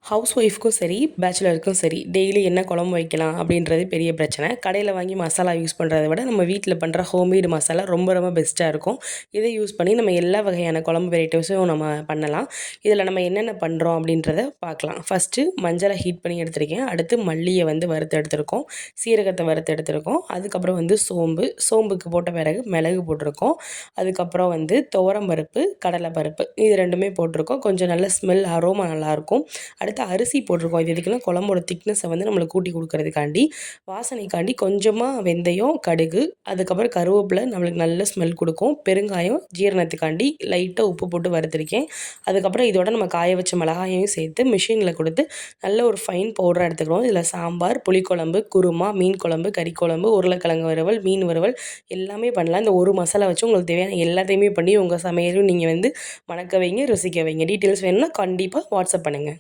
House ஒய்ஃப்க்கும் சரி, பேச்சுலருக்கும் சரி, daily என்ன குழம்பு வைக்கலாம் அப்படின்றது பெரிய பிரச்சனை. கடையில வாங்கி மசாலா யூஸ் பண்ணுறத விட, நம்ம வீட்ல பண்ணுற ஹோம்மேடு மசாலா ரொம்ப ரொம்ப பெஸ்ட்டாக இருக்கும். இதை யூஸ் பண்ணி நம்ம எல்லா வகையான குழம்பு வெரைட்டிஸும் நம்ம பண்ணலாம். இதில் நம்ம என்னென்ன பண்ணுறோம் அப்படின்றத பார்க்கலாம். ஃபஸ்ட்டு மஞ்சளை ஹீட் பண்ணி எடுத்திருக்கேன். அடுத்து மல்லியை வந்து வறுத்து எடுத்திருக்கோம். சீரகத்தை வறுத்து எடுத்திருக்கோம். அதுக்கப்புறம் வந்து சோம்புக்கு போட்ட பிறகு மிளகு போட்டிருக்கோம். அதுக்கப்புறம் வந்து துவரம் பருப்பு, கடலை பருப்பு இது 2மே போட்டிருக்கோம். கொஞ்சம் நல்ல ஸ்மெல் அரோமா நல்லாயிருக்கும். அடுத்து அரிசி போட்டிருக்கோம். இது எதுக்குன்னா குழம்போட திக்னஸை வந்து நம்மளுக்கு கூட்டி கொடுக்கறதுக்காண்டி, வாசனைக்காண்டி கொஞ்சமாக வெந்தயம், கடுகு, அதுக்கப்புறம் கருவேப்பிலை நம்மளுக்கு நல்ல ஸ்மெல் கொடுக்கும். பெருங்காயம் ஜீரணத்துக்காண்டி லைட்டாக உப்பு போட்டு வறுத்திருக்கேன். அதுக்கப்புறம் இதோட நம்ம காய வச்ச மிளகாயையும் சேர்த்து மிஷினில் கொடுத்து நல்ல ஒரு ஃபைன் பவுடராக எடுத்துக்கிறோம். இதில் சாம்பார், புளிக்குழம்பு, குருமா, மீன் குழம்பு, கறி குழம்பு, உருளைக்கிழங்கு வறுவல், மீன் வறுவல் எல்லாமே பண்ணலாம். இந்த ஒரு மசாலா வச்சு உங்களுக்கு தேவையான எல்லாத்தையுமே பண்ணி உங்கள் சமையலும் நீங்கள் வந்து மணக்க வைங்க, ருசிக்க வைங்க. டீட்டெயில்ஸ் வேணும்னா கண்டிப்பாக வாட்ஸ்அப் பண்ணுங்கள்.